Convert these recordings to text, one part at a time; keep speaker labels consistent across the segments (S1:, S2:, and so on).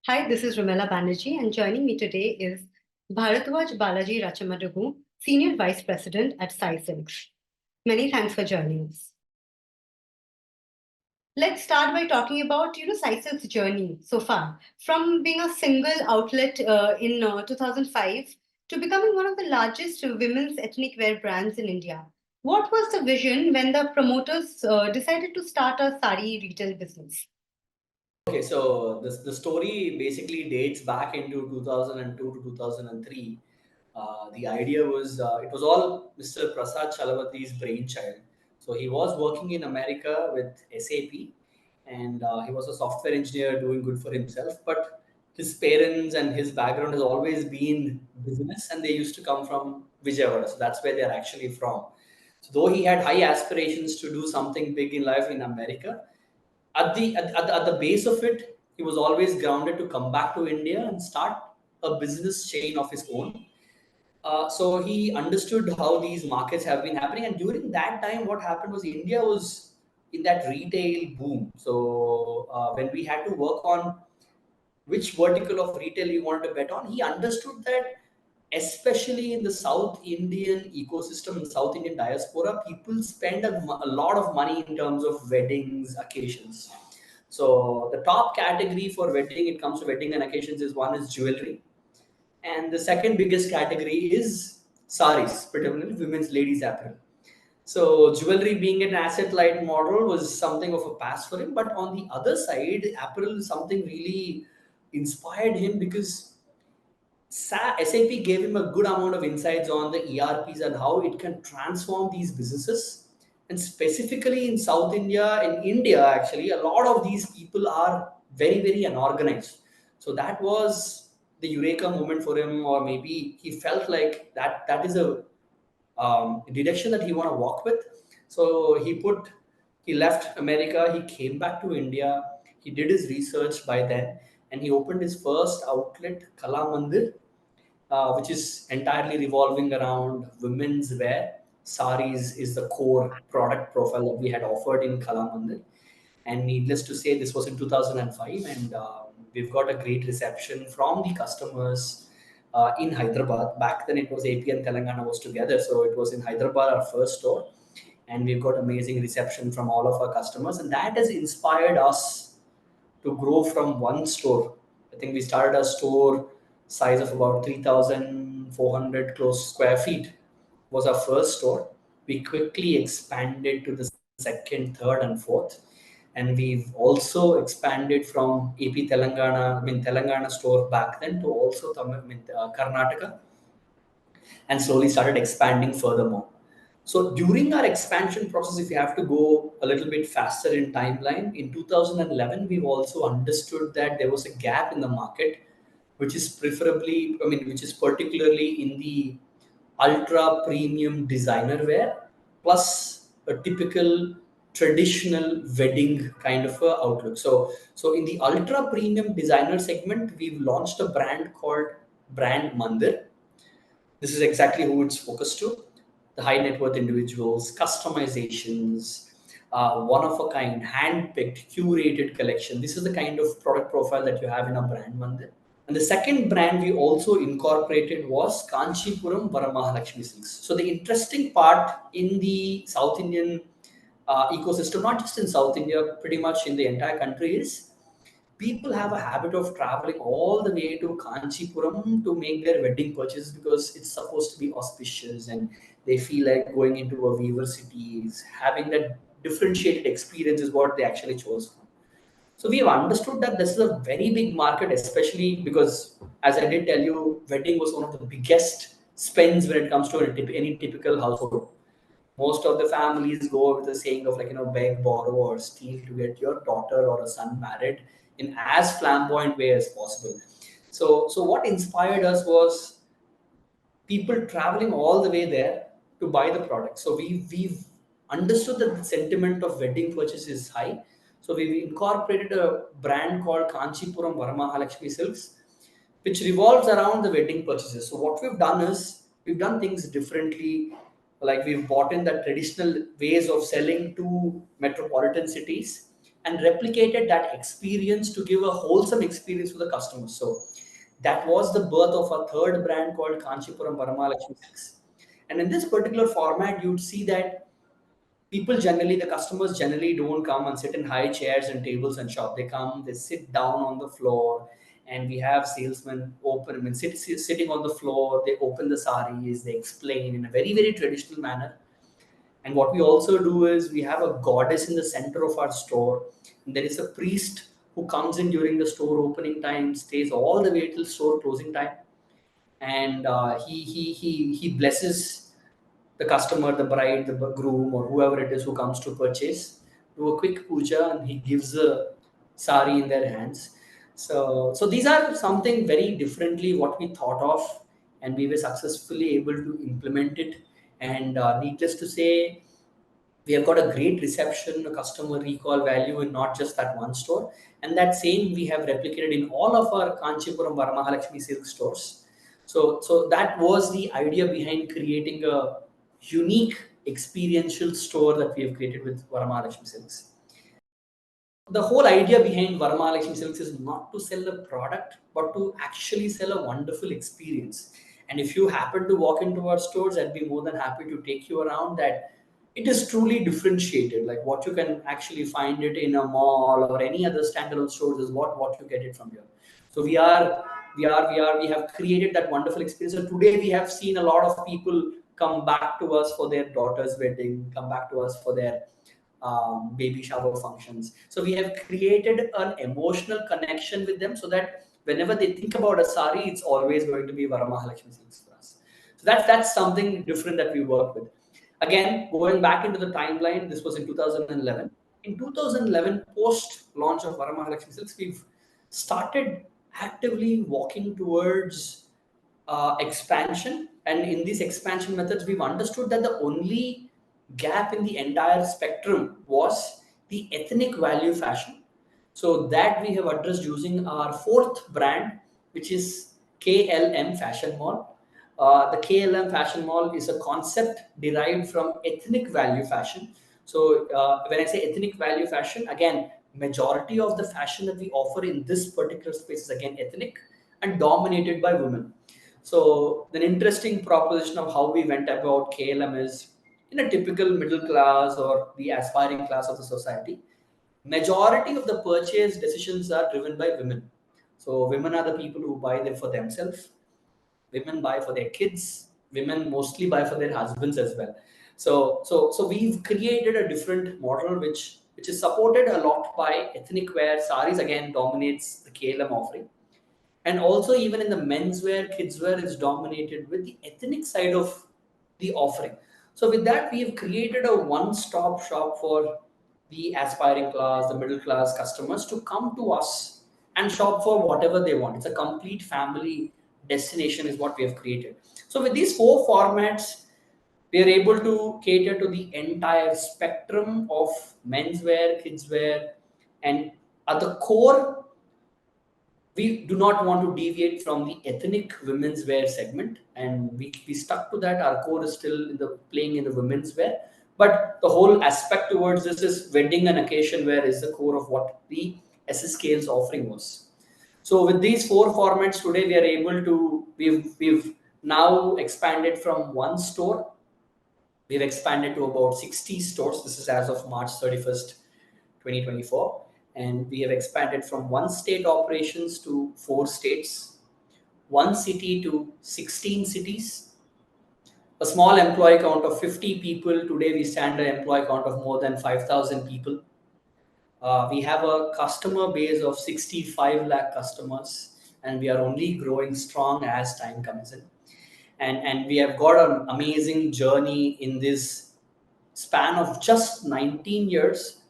S1: Hi, this is Ramela Banerjee, and joining me today is Bharadwaj Rachamadugu, Senior Vice President at Sai Silks. Many thanks for joining us. Let's start by talking about Sai Silks' journey so far, from being a single outlet in 2005 to becoming one of the largest women's ethnic wear brands in India. What was the vision when the promoters decided to start a sari retail business?
S2: Okay, so the story basically dates back into 2002 to 2003. The idea was it was all Mr. Prasad Chalavati's brainchild. So he was working in America with SAP, and he was a software engineer doing good for himself. But his parents and his background has always been business, and they used to come from Vijayawada. So that's where they're actually from. So though he had high aspirations to do something big in life in America, at the base of it, he was always grounded to come back to India and start a business chain of his own. So he understood how these markets have been happening, and during that time, what happened was India was in that retail boom. So when we had to work on which vertical of retail we wanted to bet on, he understood that especially in the South Indian ecosystem, in South Indian diaspora, people spend a lot of money in terms of weddings, occasions. So the top category for wedding, it comes to wedding and occasions, is one is jewelry, and the second biggest category is saris, predominantly women's ladies apparel. So jewelry being an asset light model was something of a pass for him. But on the other side, apparel is something really inspired him because SAP gave him a good amount of insights on the ERPs and how it can transform these businesses. And specifically in South India, in India, actually, a lot of these people are very, very unorganized. So that was the eureka moment for him, or maybe he felt like that is a direction that he want to walk with. So he left America, he came back to India, he did his research by then, and he opened his first outlet, Kalamandir, which is entirely revolving around women's wear. Saris is the core product profile that we had offered in Kalamandir. And needless to say, this was in 2005, and we've got a great reception from the customers in Hyderabad. Back then, it was AP and Telangana was together, so it was in Hyderabad, our first store, and we've got amazing reception from all of our customers, and that has inspired us to grow from one store. I think we started a store size of about 3,400 close square feet was our first store. We quickly expanded to the second, third, and fourth. And we've also expanded from AP Telangana, Telangana store back then to also Karnataka, and slowly started expanding furthermore. So during our expansion process, if you have to go a little bit faster in timeline, in 2011, we've also understood that there was a gap in the market, which is particularly in the ultra premium designer wear, plus a typical traditional wedding kind of a outlook. So in the ultra premium designer segment, we've launched a brand called Brand Mandir. This is exactly who it's focused to: the high net worth individuals, customizations, one of a kind, hand picked, curated collection. This is the kind of product profile that you have in a brand Mandir. And the second brand we also incorporated was Kanchipuram Varamahalakshmi Silks. So the interesting part in the South Indian ecosystem, not just in South India, pretty much in the entire country, is people have a habit of traveling all the way to Kanchipuram to make their wedding purchase because it's supposed to be auspicious, and they feel like going into a weaver city is having that differentiated experience is what they actually chose for. So we have understood that this is a very big market, especially because, as I did tell you, wedding was one of the biggest spends when it comes to any typical household. Most of the families go with the saying of, like, beg, borrow, or steal to get your daughter or a son married in as flamboyant way as possible. So what inspired us was people traveling all the way there to buy the product. So we've understood that the sentiment of wedding purchase is high. So we've incorporated a brand called Kanchipuram Varamahalakshmi Silks, which revolves around the wedding purchases. So what we've done is we've done things differently. Like, we've bought in the traditional ways of selling to metropolitan cities, and replicated that experience to give a wholesome experience to the customers. So that was the birth of a third brand called Kanchipuram Varamalakshmi Silks. And in this particular format, you'd see that people generally, the customers generally don't come and sit in high chairs and tables and shop. They come, they sit down on the floor, and we have salesmen open, I mean, sitting on the floor. They open the saris, they explain in a very, very traditional manner. And what we also do is we have a goddess in the center of our store. And there is a priest who comes in during the store opening time, stays all the way till store closing time, and he blesses the customer, the bride, the groom, or whoever it is who comes to purchase. Do a quick puja, and he gives a sari in their hands. So these are something very differently what we thought of, and we were successfully able to implement it. And needless to say, we have got a great reception, a customer recall value in not just that one store. And that same we have replicated in all of our Kanchipuram Varamahalakshmi silk stores. So that was the idea behind creating a unique experiential store that we have created with Varamahalakshmi silks. The whole idea behind Varamahalakshmi Silks is not to sell a product, but to actually sell a wonderful experience. And if you happen to walk into our stores, I'd be more than happy to take you around that. It is truly differentiated. Like what you can actually find it in a mall or any other standalone stores is what you get it from here. So we have created that wonderful experience. And today we have seen a lot of people come back to us for their daughter's wedding, come back to us for their baby shower functions. So we have created an emotional connection with them so that whenever they think about a sari, it's always going to be Varamahalakshmi Silks for us. So that's something different that we work with. Again, going back into the timeline, this was in 2011. In 2011, post launch of Varamahalakshmi Silks, we've started actively walking towards expansion. And in these expansion methods, we've understood that the only gap in the entire spectrum was the ethnic value fashion. So that we have addressed using our fourth brand, which is KLM Fashion Mall. The KLM Fashion Mall is a concept derived from ethnic value fashion. So when I say ethnic value fashion, again, majority of the fashion that we offer in this particular space is again ethnic and dominated by women. So the interesting proposition of how we went about KLM is in a typical middle class or the aspiring class of the society, majority of the purchase decisions are driven by women. So women are the people who buy them for themselves. Women buy for their kids. Women mostly buy for their husbands as well. So we've created a different model which is supported a lot by ethnic wear. Saris again dominates the KLM offering, and also even in the menswear, kidswear is dominated with the ethnic side of the offering. So with that, we have created a one-stop shop for the aspiring class, the middle class customers to come to us and shop for whatever they want. It's a complete family destination is what we have created. So with these four formats, we are able to cater to the entire spectrum of menswear, kidswear, and at the core, we do not want to deviate from the ethnic women's wear segment, and we stuck to that. Our core is still in the playing in the women's wear, but the whole aspect towards this is wedding and occasion wear is the core of what the SSKL's offering was. So with these four formats today, we are able to we've now expanded from one store. We've expanded to about 60 stores. This is as of March 31st, 2024. And we have expanded from one state operations to four states, one city to 16 cities, a small employee count of 50 people. Today, we stand an employee count of more than 5,000 people. We have a customer base of 65 lakh customers, and we are only growing strong as time comes in. And we have got an amazing journey in this span of just 19 years.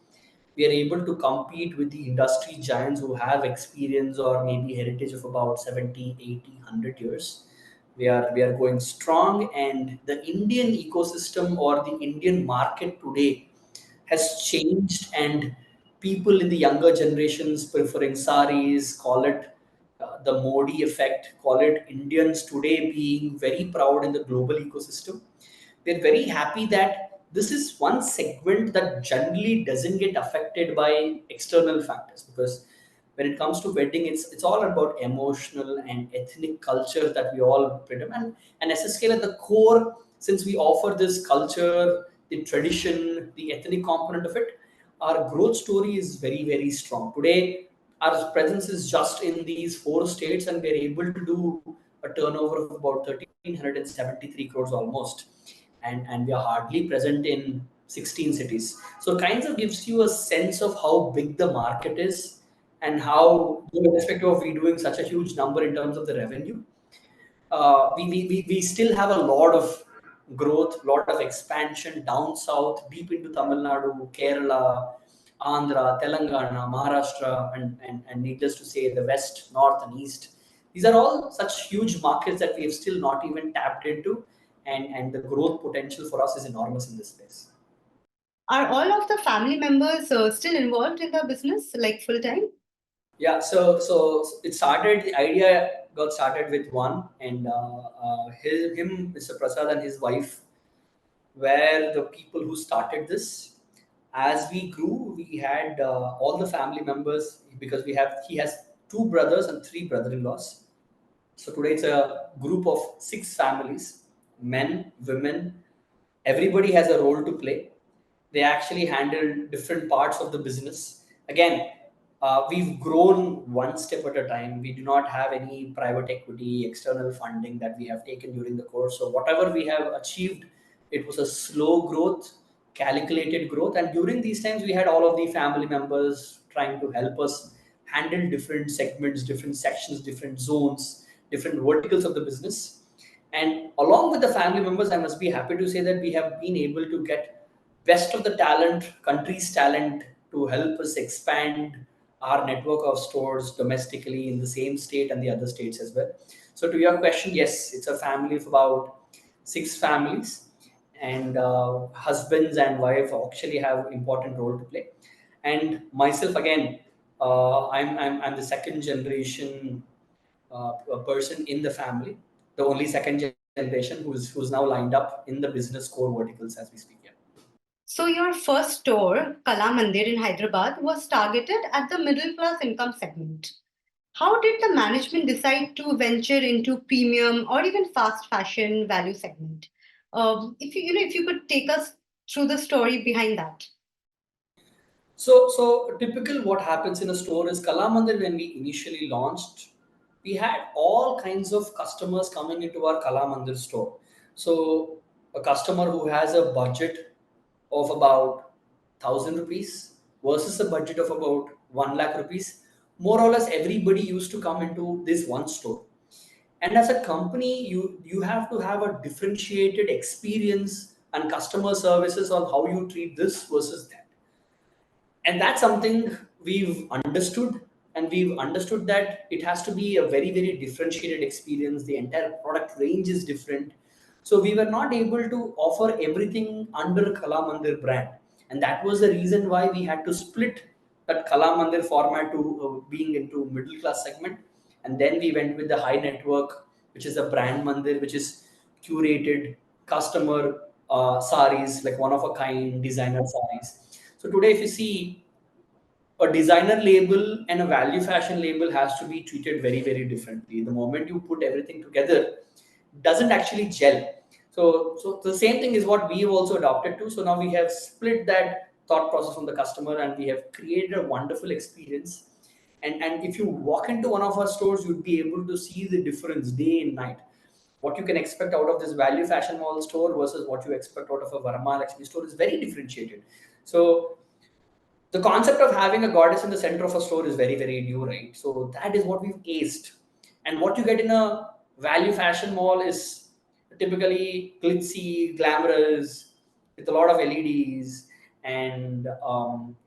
S2: We are able to compete with the industry giants who have experience or maybe heritage of about 70, 80, 100 years. We are going strong, and the Indian ecosystem or the Indian market today has changed, and people in the younger generations preferring saris, call it the Modi effect, call it Indians today being very proud in the global ecosystem. We're very happy that this is one segment that generally doesn't get affected by external factors, because when it comes to wedding, it's all about emotional and ethnic culture that we all predominate. And SSKL at the core, since we offer this culture, the tradition, the ethnic component of it, our growth story is very, very strong. Today, our presence is just in these 4 states, and we're able to do a turnover of about 1,373 crores almost. And we are hardly present in 16 cities. So it kind of gives you a sense of how big the market is, and how, irrespective of we doing such a huge number in terms of the revenue, we still have a lot of growth, lot of expansion down south, deep into Tamil Nadu, Kerala, Andhra, Telangana, Maharashtra, and needless to say, the west, north, and east. These are all such huge markets that we have still not even tapped into, and the growth potential for us is enormous in this space.
S1: Are all of the family members still involved in the business, like full time?
S2: Yeah, so it started. The idea got started with one, and Mr. Prasad, and his wife were the people who started this. As we grew, we had all the family members, because he has 2 brothers and 3 brother-in-laws. So today it's a group of 6 families, men, women. Everybody has a role to play. They actually handle different parts of the business. Again, we've grown one step at a time. We do not have any private equity, external funding that we have taken during the course. So whatever we have achieved, it was a slow growth, calculated growth. And during these times, we had all of the family members trying to help us handle different segments, different sections, different zones, different verticals of the business. And along with the family members, I must be happy to say that we have been able to get best of the talent, country's talent, to help us expand our network of stores domestically in the same state and the other states as well. So, to your question, yes, it's a family of about 6 families, and husbands and wife actually have important role to play. And myself, again, I'm the second generation a person in the family, the only second generation who's now lined up in the business core verticals as we speak. Yeah.
S1: So, your first store, Kalamandir in Hyderabad, was targeted at the middle class income segment. How did the management decide to venture into premium or even fast fashion value segment? If you could take us through the story behind that.
S2: So typical what happens in a store is Kalamandir, when we initially launched, we had all kinds of customers coming into our Kalamandir store. So a customer who has a budget of about 1,000 rupees versus a budget of about 1 lakh rupees, more or less everybody used to come into this one store. And as a company, you have to have a differentiated experience and customer services on how you treat this versus that. And that's something we've understood that it has to be a very, very differentiated experience. The entire product range is different, so we were not able to offer everything under Kalamandir brand. And that was the reason why we had to split that Kalamandir format to being into middle class segment. And then we went with the high network, which is a brand Mandir, which is curated customer saris, like one of a kind designer saris. So today, if you see, a designer label and a value fashion label has to be treated very, very differently. The moment you put everything together, doesn't actually gel. So the same thing is what we have also adopted to. So now we have split that thought process from the customer, and we have created a wonderful experience. And if you walk into one of our stores, you'd be able to see the difference day and night. What you can expect out of this value fashion mall store versus what you expect out of a Varamahalakshmi store is very differentiated. So the concept of having a goddess in the center of a store is very, very new, right? So that is what we've aced. And what you get in a value fashion mall is typically glitzy, glamorous, with a lot of LEDs and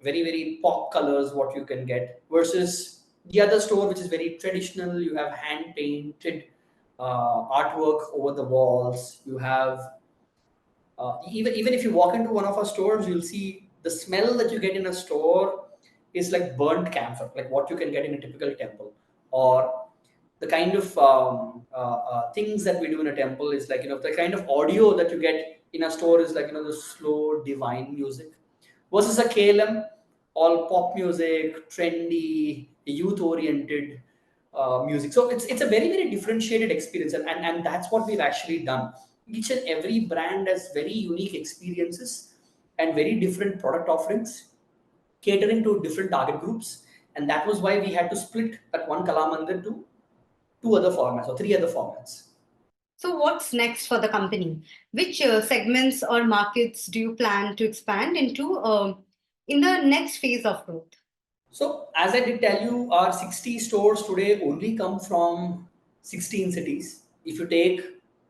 S2: very, very pop colors, what you can get, versus the other store, which is very traditional. You have hand painted artwork over the walls. You have even if you walk into one of our stores, you'll see the smell that you get in a store is like burnt camphor, like what you can get in a typical temple, or the kind of things that we do in a temple is like, the kind of audio that you get in a store is like, the slow divine music versus a KLM, all pop music, trendy, youth oriented music. So it's a very, very differentiated experience, and that's what we've actually done. Each and every brand has very unique experiences and very different product offerings catering to different target groups, and that was why we had to split that one Kalamandir to two other formats or three other formats.
S1: So, what's next for the company? Which segments or markets do you plan to expand into in the next phase of growth?
S2: So, as I did tell you, our 60 stores today only come from 16 cities. If you take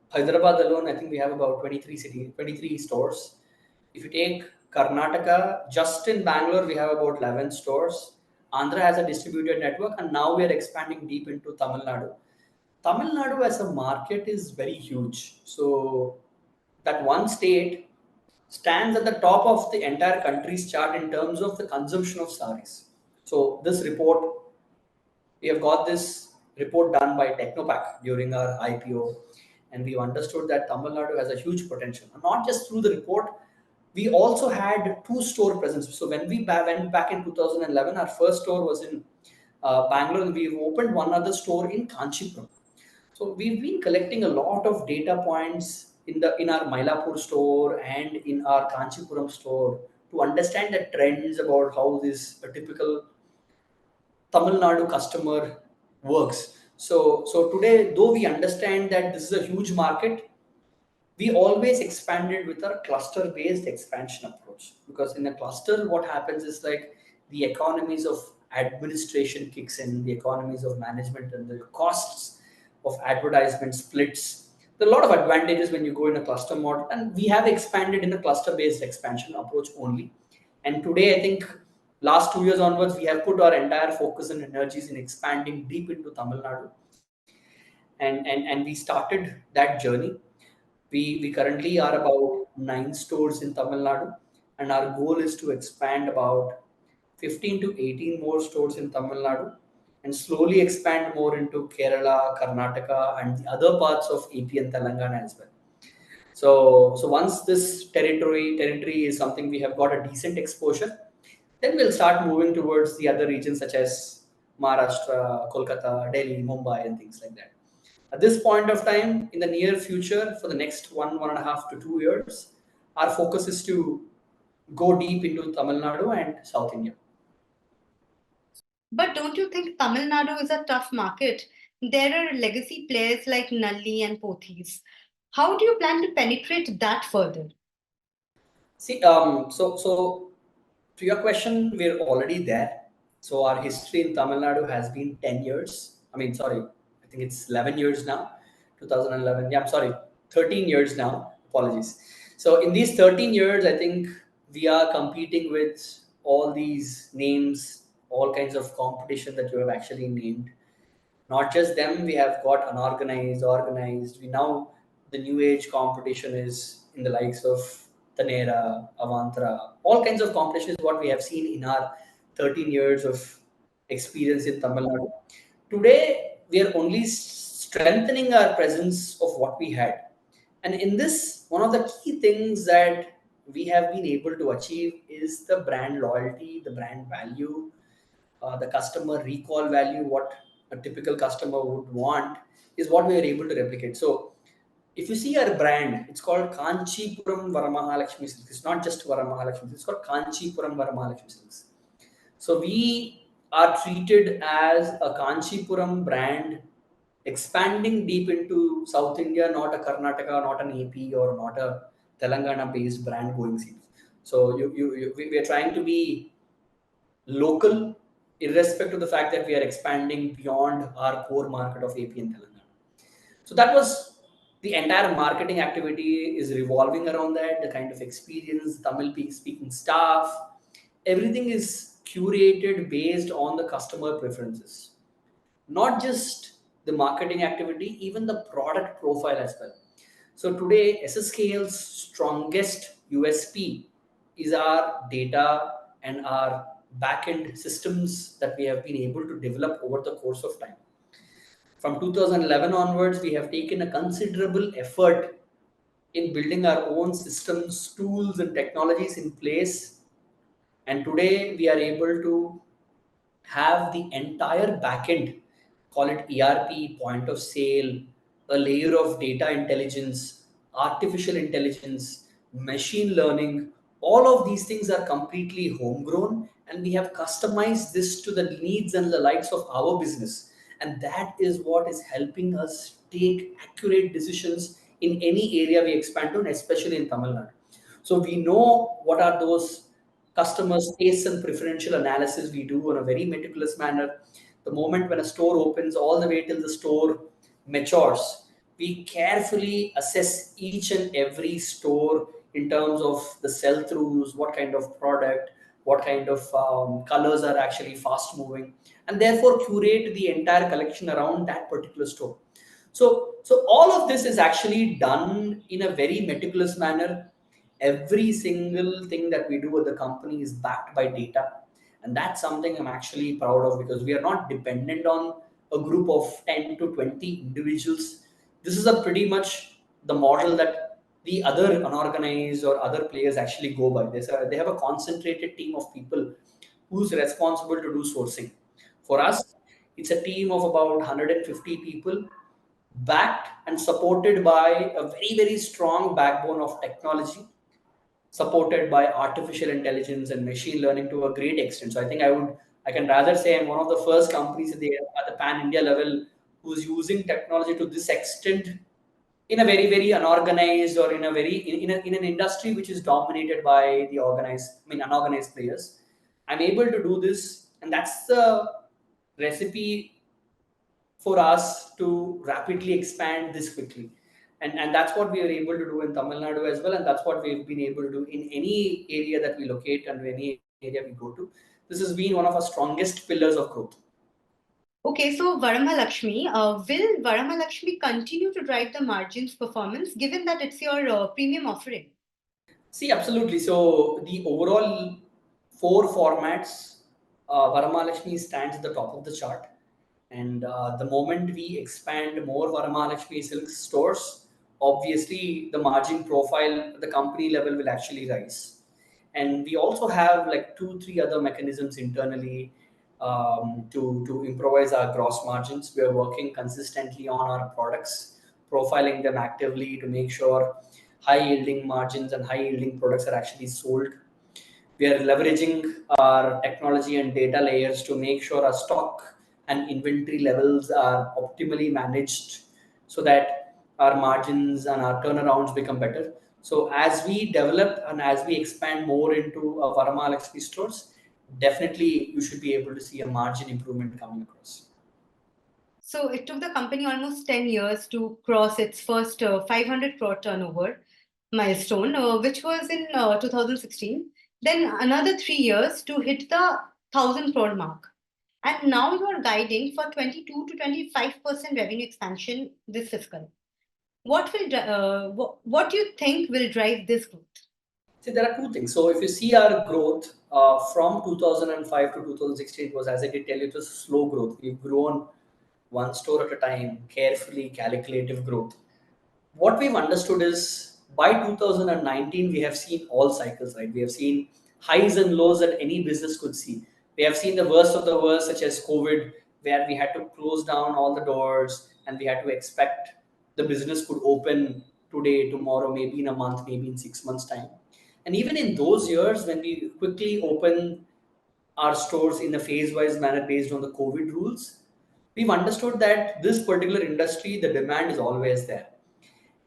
S2: Hyderabad alone, I think we have about 23 stores. If you take Karnataka, just in Bangalore, we have about 11 stores. Andhra has a distributed network, and now we are expanding deep into Tamil Nadu. Tamil Nadu as a market is very huge. So, that one state stands at the top of the entire country's chart in terms of the consumption of saris. So this report, we have got this report done by Technopack during our IPO, and we've understood that Tamil Nadu has a huge potential. And not just through the report, we also had two store presence. So when we went back in 2011, our first store was in Bangalore, and we've opened one other store in Kanchipuram. So we've been collecting a lot of data points in our Mylapore store and in our Kanchipuram store to understand the trends about how this a typical Tamil Nadu customer works. So today, though we understand that this is a huge market, we always expanded with a cluster based expansion approach, because in a cluster what happens is like the economies of administration kicks in, the economies of management and the costs of advertisement splits. There are a lot of advantages when you go in a cluster model, and we have expanded in a cluster based expansion approach only. And today I think last 2 years onwards we have put our entire focus and energies in expanding deep into Tamil Nadu, and we started that journey. We currently are about 9 stores in Tamil Nadu, and our goal is to expand about 15 to 18 more stores in Tamil Nadu and slowly expand more into Kerala, Karnataka, and the other parts of AP and Telangana as well. So once this territory is something we have got a decent exposure, then we'll start moving towards the other regions such as Maharashtra, Kolkata, Delhi, Mumbai, and things like that. At this point of time, in the near future, for the next 1.5 to 2 years, our focus is to go deep into Tamil Nadu and South India.
S1: But don't you think Tamil Nadu is a tough market? There are legacy players like Nalli and Pothys. How do you plan to penetrate that further?
S2: See, so to your question, we're already there. So our history in Tamil Nadu has been 10 years. I mean, sorry, I think it's 11 years now. 2011. Yeah, I'm sorry, 13 years now. Apologies. So in these 13 years, I think we are competing with all these names, all kinds of competition that you have actually named. Not just them, we have got unorganized, organized. We now, the new age competition is in the likes of Tanera, Avantra. All kinds of competition is what we have seen in our 13 years of experience in Tamil Nadu. Today, we are only strengthening our presence of what we had. And in this, one of the key things that we have been able to achieve is the brand loyalty, the brand value, the customer recall value, what a typical customer would want, is what we are able to replicate. So, if you see our brand, it's called Kanchipuram Varamahalakshmi Silks. It's not just Varamahalakshmi, it's called Kanchipuram Varamahalakshmi Silks. So, we are treated as a Kanchipuram brand expanding deep into South India, not a Karnataka, not an AP, or not a Telangana based brand going seeds. So, we are trying to be local, irrespective of the fact that we are expanding beyond our core market of AP and Telangana. So that was the entire marketing activity is revolving around that, the kind of experience, Tamil speaking staff, everything is curated based on the customer preferences. Not just the marketing activity, even the product profile as well. So today, SSKL's strongest USP is our data and our backend systems that we have been able to develop over the course of time. From 2011 onwards, we have taken a considerable effort in building our own systems, tools, and technologies in place. And today we are able to have the entire backend, call it ERP, point of sale, a layer of data intelligence, artificial intelligence, machine learning. All of these things are completely homegrown, and we have customized this to the needs and the likes of our business. And that is what is helping us take accurate decisions in any area we expand to, and especially in Tamil Nadu. So we know what are those customers' tastes and preferential analysis we do in a very meticulous manner. The moment when a store opens, all the way till the store matures, we carefully assess each and every store in terms of the sell-throughs, what kind of product, what kind of colors are actually fast moving, and therefore curate the entire collection around that particular store. So all of this is actually done in a very meticulous manner. Every single thing that we do at the company is backed by data, and that's something I'm actually proud of, because we are not dependent on a group of 10 to 20 individuals. This is a pretty much the model that the other unorganized or other players actually go by. They have a concentrated team of people who's responsible to do sourcing. For us, it's a team of about 150 people, backed and supported by a very, very strong backbone of technology, supported by artificial intelligence and machine learning to a great extent. So I can rather say I'm one of the first companies at the pan India level who's using technology to this extent, in a very, very unorganized, or in a very in an industry which is dominated by the unorganized players. I'm able to do this, and that's the recipe for us to rapidly expand this quickly. And that's what we are able to do in Tamil Nadu as well. And that's what we've been able to do in any area that we locate and any area we go to. This has been one of our strongest pillars of growth.
S1: Okay, so Varamahalakshmi, will Varamahalakshmi continue to drive the margins performance given that it's your premium offering?
S2: See, absolutely. So the overall four formats, Varamahalakshmi stands at the top of the chart. And the moment we expand more Varamahalakshmi Silks stores, obviously the margin profile at the company level will actually rise. And we also have like two, three other mechanisms internally to improvise our gross margins. We are working consistently on our products, profiling them actively to make sure high yielding margins and high yielding products are actually sold. We are leveraging our technology and data layers to make sure our stock and inventory levels are optimally managed, so that our margins and our turnarounds become better. So as we develop and as we expand more into Varamahalakshmi stores, definitely you should be able to see a margin improvement coming across.
S1: So it took the company almost 10 years to cross its first 500 crore turnover milestone, which was in 2016. Then another 3 years to hit the 1,000 crore mark. And now you are guiding for 22 to 25% revenue expansion this fiscal. What do you think will drive this growth?
S2: See, there are two things. So if you see our growth from 2005 to 2016, it was, as I did tell you, it was slow growth. We've grown one store at a time, carefully, calculative growth. What we've understood is by 2019, we have seen all cycles, right? We have seen highs and lows that any business could see. We have seen the worst of the worst, such as COVID, where we had to close down all the doors and we had to expect the business could open today, tomorrow, maybe in a month, maybe in 6 months' time. And even in those years, when we quickly open our stores in a phase-wise manner based on the COVID rules, we've understood that this particular industry, the demand is always there.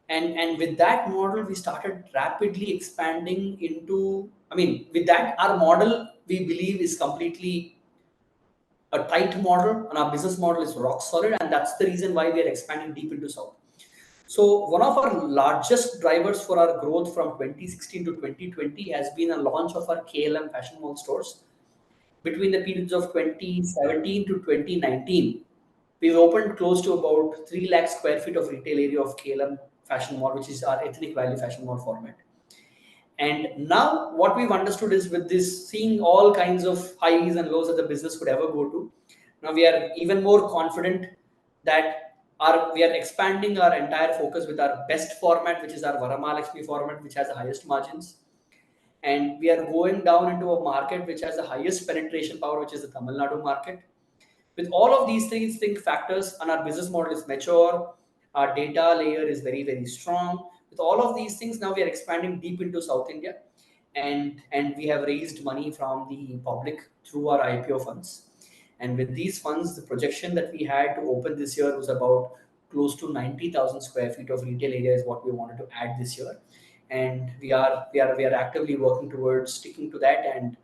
S2: And with that model, we started rapidly expanding into, with that, our model, we believe, is completely a tight model, and our business model is rock solid, and that's the reason why we are expanding deep into South. So one of our largest drivers for our growth from 2016 to 2020 has been a launch of our KLM Fashion Mall stores. Between the periods of 2017 to 2019, we've opened close to about 3 lakh square feet of retail area of KLM Fashion Mall, which is our ethnic value fashion mall format. And now what we've understood is, with this, seeing all kinds of highs and lows that the business could ever go to, now we are even more confident that we are expanding our entire focus with our best format, which is our Varamahalakshmi format, which has the highest margins. And we are going down into a market which has the highest penetration power, which is the Tamil Nadu market. With all of these things, think factors, and our business model is mature, our data layer is very, very strong. With all of these things, now we are expanding deep into South India, and we have raised money from the public through our IPO funds. And with these funds, the projection that we had to open this year was about close to 90,000 square feet of retail area is what we wanted to add this year. And we are actively working towards sticking to that. And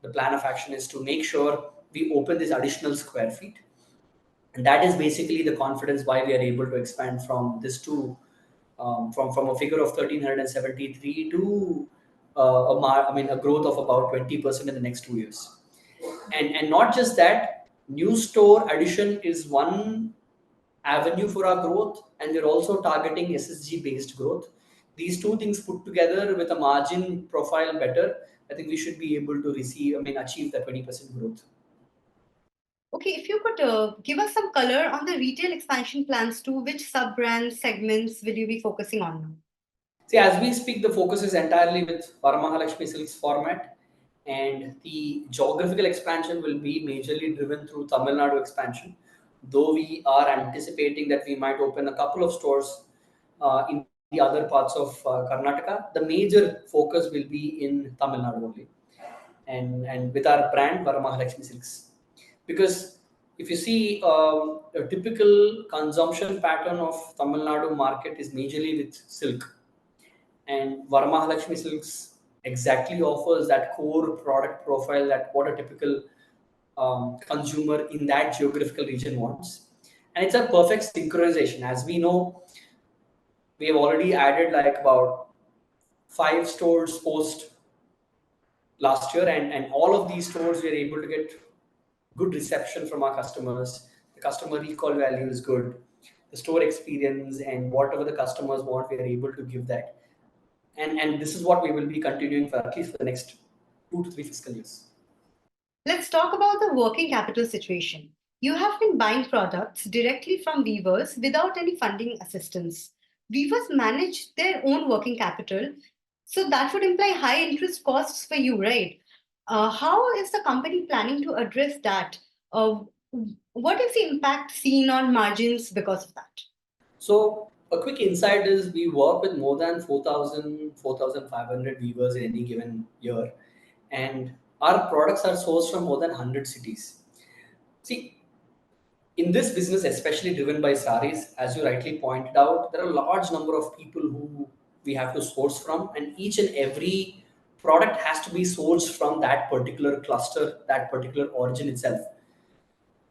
S2: the plan of action is to make sure we open this additional square feet. And that is basically the confidence why we are able to expand from this to from a figure of 1,373 to a growth of about 20% in the next 2 years. And not just that, new store addition is one avenue for our growth, and we're also targeting SSG based growth. These two things put together with a margin profile better, I think we should be able to achieve the 20% growth.
S1: Okay, if you could give us some color on the retail expansion plans too, which sub brand segments will you be focusing on now?
S2: See, as we speak, the focus is entirely with Varamahalakshmi Silks format, and the geographical expansion will be majorly driven through Tamil Nadu expansion. Though we are anticipating that we might open a couple of stores in the other parts of Karnataka, the major focus will be in Tamil Nadu only, and with our brand Varamahalakshmi Silks. Because if you see, a typical consumption pattern of Tamil Nadu market is majorly with silk, and Varamahalakshmi Silks exactly offers that core product profile that what a typical consumer in that geographical region wants. And it's a perfect synchronization. As we know, we have already added like about 5 stores post last year, and all of these stores we are able to get good reception from our customers. The customer recall value is good. The store experience and whatever the customers want, we are able to give that. And this is what we will be continuing for at least for the next 2 to 3 fiscal years.
S1: Let's talk about the working capital situation. You have been buying products directly from weavers without any funding assistance. Weavers manage their own working capital, so that would imply high interest costs for you, right? How is the company planning to address that? Uh, what is the impact seen on margins because of that?
S2: So a quick insight is we work with more than 4,000, 4,500 weavers in any given year, and our products are sourced from more than 100 cities. See, in this business, especially driven by saris, as you rightly pointed out, there are a large number of people who we have to source from, and each and every product has to be sourced from that particular cluster, that particular origin itself.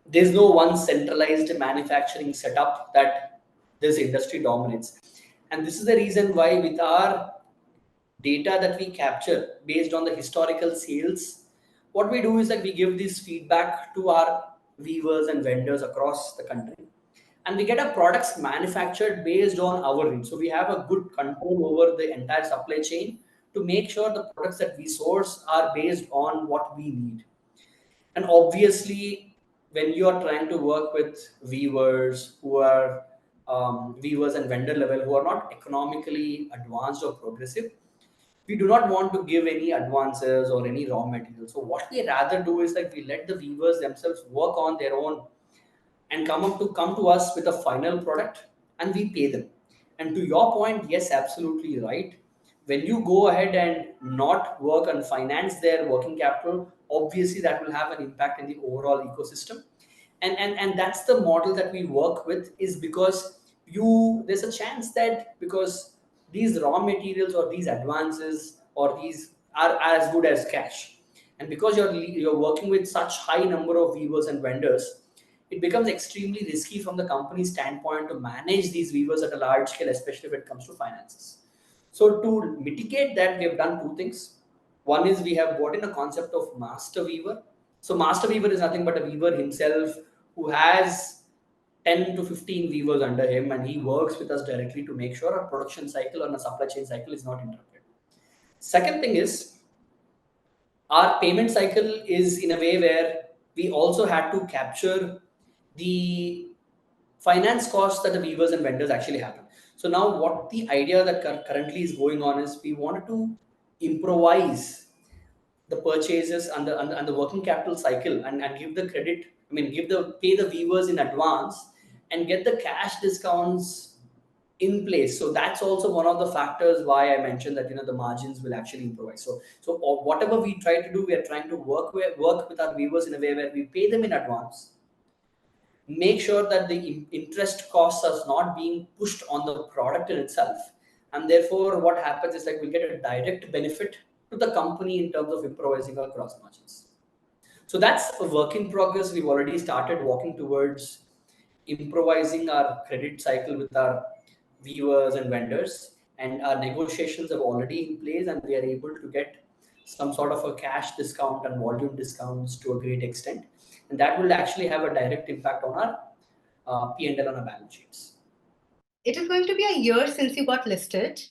S2: There's no one centralized manufacturing setup that this industry dominates. And this is the reason why, with our data that we capture based on the historical sales, what we do is that we give this feedback to our weavers and vendors across the country, and we get our products manufactured based on our needs. So we have a good control over the entire supply chain to make sure the products that we source are based on what we need. And obviously, when you are trying to work with weavers who are weavers and vendor level who are not economically advanced or progressive, we do not want to give any advances or any raw material. So what we rather do is that we let the weavers themselves work on their own and come to us with a final product, and we pay them. And to your point, yes, absolutely right. When you go ahead and not work and finance their working capital, obviously that will have an impact in the overall ecosystem. And that's the model that we work with, is because you there's a chance that because these raw materials or these advances or these are as good as cash, and because you're working with such high number of weavers and vendors, it becomes extremely risky from the company's standpoint to manage these weavers at a large scale, especially when it comes to finances. So to mitigate that, we have done two things. One is we have brought in a concept of master weaver. So master weaver is nothing but a weaver himself who has 10 to 15 weavers under him, and he works with us directly to make sure our production cycle and our supply chain cycle is not interrupted. Second thing is, our payment cycle is in a way where we also had to capture the finance costs that the weavers and vendors actually happen. So now what the idea that currently is going on is we wanted to improvise the purchases and the working capital cycle, and give the credit, I mean, give the pay the weavers in advance and get the cash discounts in place. So that's also one of the factors why I mentioned that the margins will actually improvise. So whatever we try to do, we are trying to work with our weavers in a way where we pay them in advance, make sure that the interest costs are not being pushed on the product in itself, and therefore what happens is like we get a direct benefit to the company in terms of improvising our gross margins. So that's a work in progress. We've already started walking towards improvising our credit cycle with our viewers and vendors, and our negotiations are already in place, and we are able to get some sort of a cash discount and volume discounts to a great extent, and that will actually have a direct impact on our P&L on our balance sheets.
S1: It is going to be a year since you got listed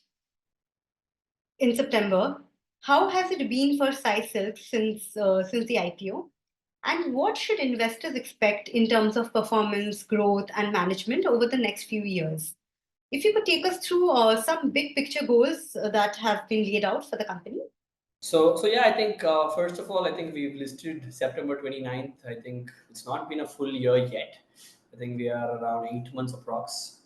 S1: in September. How has it been for Sai Silks since the IPO? And what should investors expect in terms of performance, growth, and management over the next few years? If you could take us through some big picture goals that have been laid out for the company.
S2: So yeah, I think first of all, I think we've listed September 29th. I think it's not been a full year yet. I think we are around 8 months approx.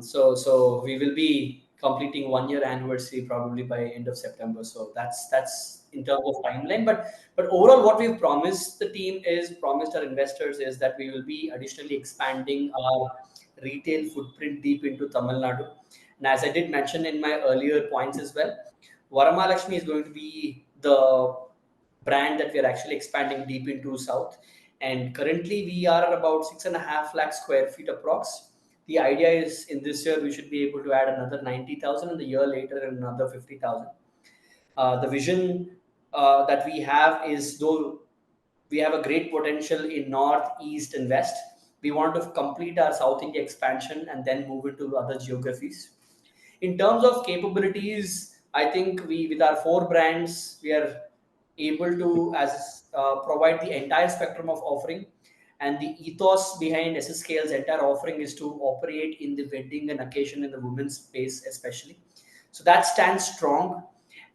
S2: So we will be completing 1 year anniversary probably by end of September. So that's in terms of timeline. But overall, what we've promised the team is promised our investors is that we will be additionally expanding our retail footprint deep into Tamil Nadu. And as I did mention in my earlier points as well, Varamahalakshmi is going to be the brand that we are actually expanding deep into South. And currently we are at about 6.5 lakh square feet approx. The idea is in this year we should be able to add another 90,000, and the year later another 50,000. The vision that we have is, though we have a great potential in North, East, and West, we want to complete our South India expansion and then move into other geographies. In terms of capabilities, I think we, with our 4 brands, we are able to as provide the entire spectrum of offering. And the ethos behind SSKL's entire offering is to operate in the wedding and occasion in the women's space, especially. So that stands strong.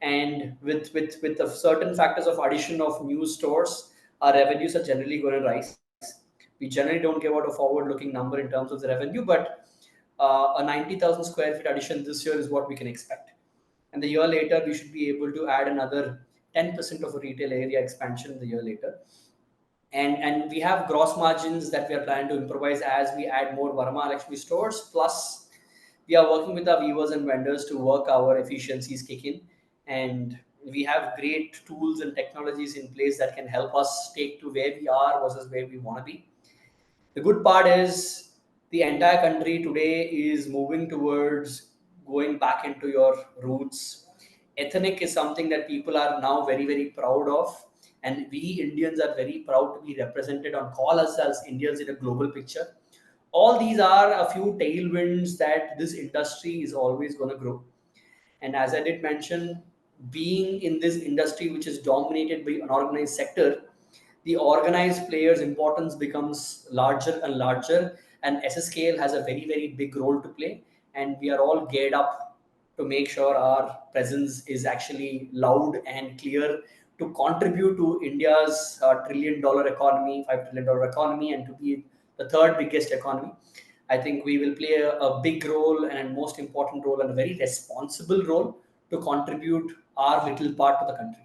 S2: And with the certain factors of addition of new stores, our revenues are generally going to rise. We generally don't give out a forward-looking number in terms of the revenue, but a 90,000 square feet addition this year is what we can expect. And the year later, we should be able to add another 10% of a retail area expansion in the year later. And we have gross margins that we are planning to improvise as we add more Varamahalakshmi stores. Plus, we are working with our viewers and vendors to work our efficiencies kick in. And we have great tools and technologies in place that can help us take to where we are versus where we want to be. The good part is the entire country today is moving towards going back into your roots. Ethnic is something that people are now very, very proud of. And we Indians are very proud to be represented on call ourselves Indians in a global picture. All these are a few tailwinds that this industry is always going to grow. And as I did mention, being in this industry which is dominated by unorganized sector, the organized players' importance becomes larger and larger, and SSKL has a very, very big role to play. And we are all geared up to make sure our presence is actually loud and clear to contribute to India's $1 trillion economy, $5 trillion economy, and to be the third biggest economy. I think we will play a big role and most important role and a very responsible role to contribute our little part to the country.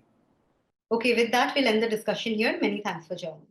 S1: Okay, with that, we'll end the discussion here. Many thanks for joining.